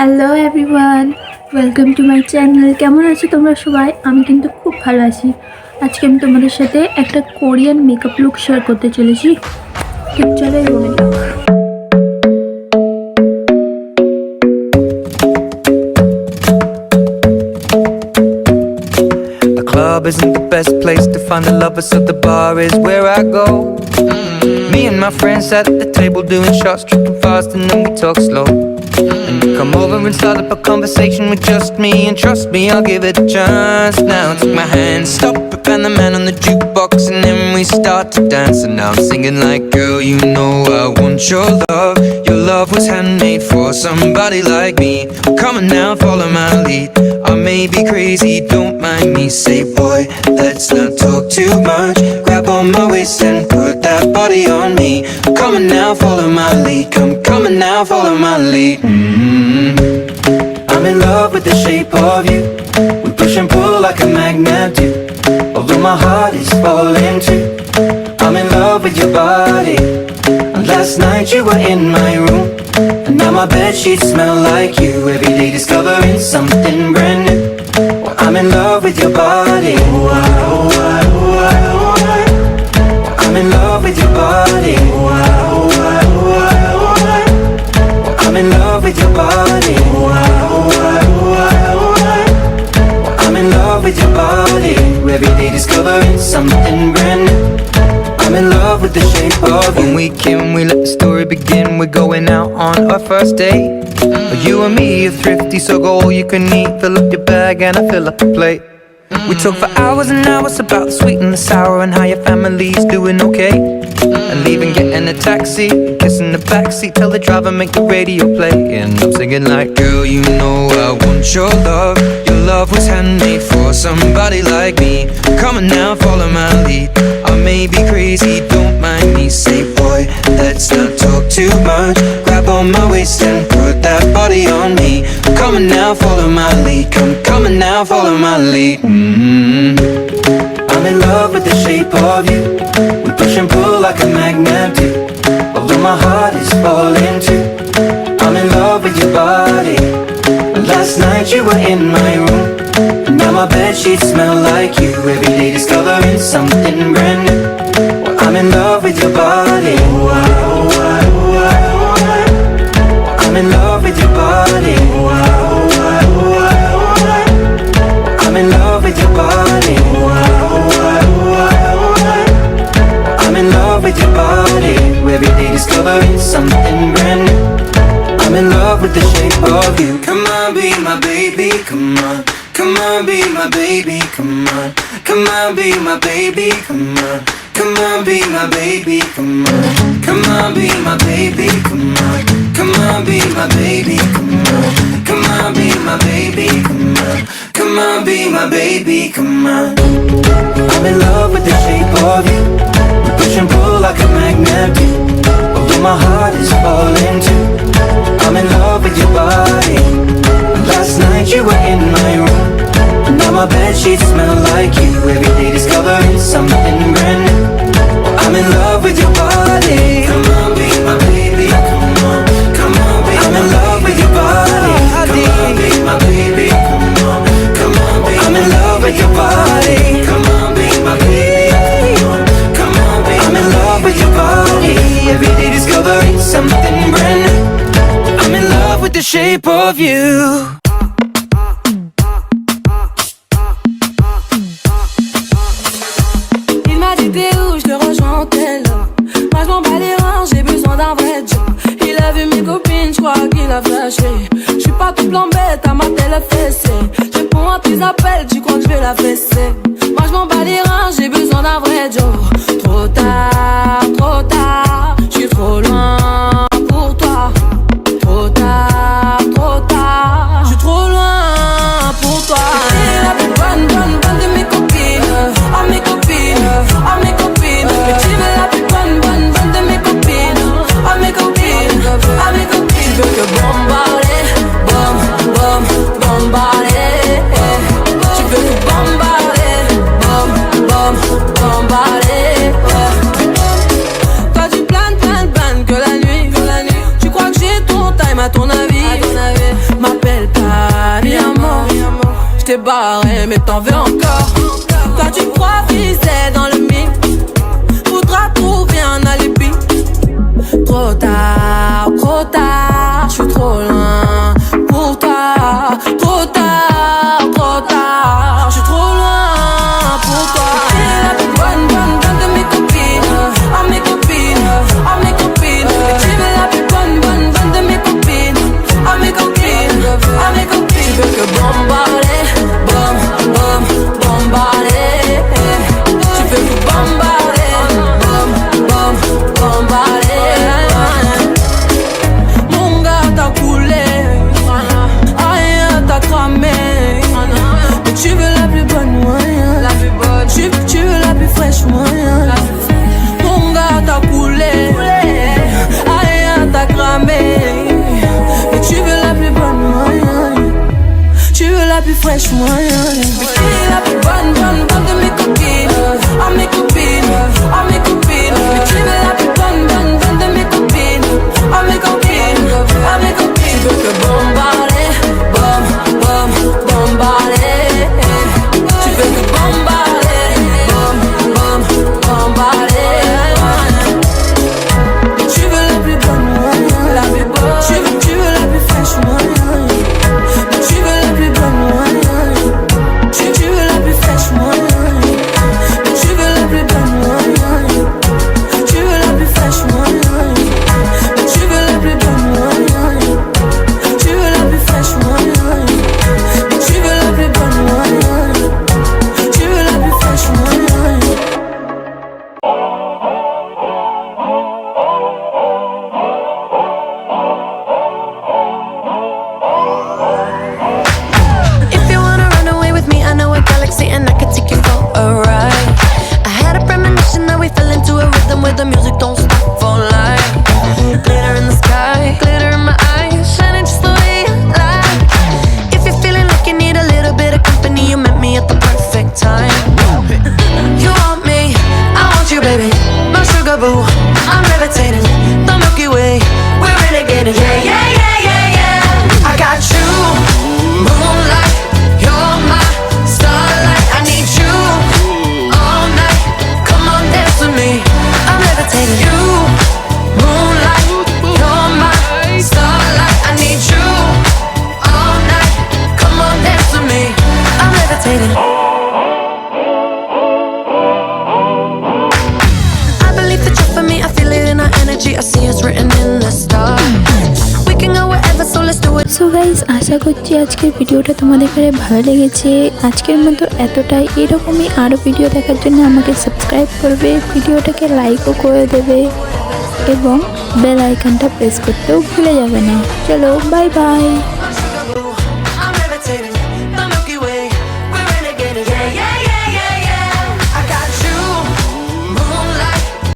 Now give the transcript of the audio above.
Hello everyone, welcome to my channel. কেমন আছো তোমরা সবাই? আমি কিন্তু খুব ভালো আছি। আজকে আমি তোমাদের সাথে একটা কোরিয়ান মেকআপ লুক শেয়ার করতে চলেছি। চলো রুমে যাও। The club isn't the best place to find the lovers, so the bar is where I go. Me and my friends at the table doing shots, tripping fast, and then we talk slow. And you come over and start up a conversation with just me, and trust me, I'll give it a chance. Now take my hand, stop it, and the man on the jukebox, and then we start to dance. And now I'm singing like, girl, you know I want your love. Your love was handmade for somebody like me. Come on now, follow my lead. I may be crazy, don't mind me. Say, boy, let's not talk too much. Grab on my waist and put that body on me. Come on now, follow my lead. Come on now, follow my lead. I'm in love with the shape of you. We push and pull like a magnet do. Although my heart is falling too. I'm in love with your body. And last night you were in my room, and now my bedsheets smell like you. Every day discovering something brand new. Well, I'm in love with your body. Oh, I, oh, I, oh, I, oh, I. I'm in love with your body. Oh, I, oh, I, oh, I, oh, I. I'm in love with your body. Oh, I, oh, I, oh, I, oh, I. I'm in love with your body. Every day discovering something brand new. I'm in love with the shape of you. When we can, we let the story begin. We're going out on our first date. You and me are thrifty, so go all you can eat. Fill up your bag and I fill up the plate. We talk for hours and hours about the sweet and the sour, and how your family's doing okay. And leaving, getting a taxi, kissing the backseat, tell the driver make the radio play. And I'm singing like, girl, you know I want your love. Your love was handmade for somebody like me. Come on now, follow my lead. I may be crazy, don't mind me. Say, boy, let's not talk too much. Grab on my waist and put that body on me. Come on now, follow my lead. Come on now, follow my lead. I'm in love with the shape of you. We push and pull like a magnet do. Although my heart is falling too. I'm in love with your body. And last night you were in my room, and now my bedsheets smell like you. Every day discovering something brand new. Well, I'm in love with your body. Oh, I, oh, I, oh, I, oh, I. I'm in love with your body. Oh, I, oh, I, oh, I, oh, I. I'm in love with your body. Oh, I, oh, I, oh, I, oh, I. I'm in love with your body. Every day discovering something brand new. I'm in love with the shape of you. Come on, be my baby, come on. Come on, be my baby, come on. Come on, be my baby, come on. Come on, be my baby, come on. Come on, be my baby, come on. Come on, be my baby, come on. Come on, be my baby, come on. Come on, be my baby, come on. I'm in love with the shape of you. We push and pull like a magnet do. Although my heart is falling too. I'm in love with your body. And last night you were in my room, and now my bedsheets smell like you. Every day discovering something brand new. I'm in love with your body. Come on, be my baby, come on. Come on, be I'm in love with your body. Come on, be my baby, come on. Come on, be I'm in love with your body. Come on, be my baby, come on. Come on, be I'm in love with your body. Every day discovering something brand new. I'm in love with the shape of you. Il m'a dit t'es où, je le rejoins au tel. Moi je m'en bats les reins, j'ai besoin d'un vrai job. Il a vu mes copines, je crois qu'il a flashé. Je suis pas tout blanc bête, à ma telle fessée. Je réponds à tes appels, tu crois que je vais la fesser. Moi je m'en bats les reins, j'ai besoin d'un vrai job. Trop tard, je suis trop loin pour toi. Trop tard, je suis trop loin pour toi. T'es la plus bonne de mes copines. À mes copines, à mes copines. Mais tu es la plus bonne de mes copines. À mes copines, à mes copines. Tu veux que bombarder, bombarder. Tu veux que bombarder, bombarder. Toi tu planes que la t'es barré, mais t'en veux encore. Quand tu crois viser dans le mille, faudra trouver un alibi. Trop tard, j'suis trop loin pour toi. Trop tard, j'suis trop loin pour toi. T'es la plus bonne de mes copines, à mes copines, à mes copines. Et tu es la plus bonne de mes copines, à mes copines, à mes copines. Tu veux que bombarder, bombarder. Tu veux que bombarder, bombarder. Mon gars t'as coulé, rien t'as cramé. Mais tu veux la plus bonne moyen, tu veux la plus fraîche moyen. Mon gars t'as coulé, rien t'as cramé. Mais tu veux la plus bonne moyen, tu veux la plus fraîche moyen. Mais tu es la plus bonne de mes copines, à mes copines, à mes copines. Mais tu veux la plus bonne de mes copines, à mes copines, à mes copines. Tu veux que bombarder, bombarder. Tu veux que bombarder, bombarder. Mais tu veux la plus bonne moyen, la plus bonne. Tu veux la plus fraîche moyen. Mais tu veux la plus bonne moyen. Tu veux la plus fraîche moyen. Mais tu veux la plus bonne moyen. Tu veux la plus fraîche moyen. Mais tu veux la plus bonne moyen. Tu veux la plus fraîche moyen. Mais tu veux la plus bonne moyen. Tu veux la plus fraîche moyen. If you wanna run away with me, I know a galaxy and I can take you for a ride. I had a premonition that we fell into a rhythm where the music don't stop for life. Glitter in the sky, glitter in my eyes, shining just the way you like. If you're feeling like you need a little bit of company, you met me at the perfect time. You want me, I want you, baby. My sugar boo, I'm levitating. The Milky Way, we're renegading. Yeah, yeah, yeah, yeah, yeah. I got you, moonlight. You're my starlight. I need you all night. Come on, dance with me. I'm levitating. You, moonlight. You're my starlight. I need you all night. Come on, dance with me. I'm levitating. I believe that you're for me. I feel it in our energy. I see it's written in the stars. We can go wherever, so let's do it. So guys, আশা করছি আজকের ভিডিওটা তোমাদের কাছে ভালো লেগেছে। আজকের মতো এতটাই। এরকমই আরও ভিডিও দেখার জন্য আমাকে সাবস্ক্রাইব করবে, ভিডিওটাকে লাইকও করে দেবে এবং বেল আইকনটা প্রেস করতেও ভুলে যাবে না। চলো, বাই বাই।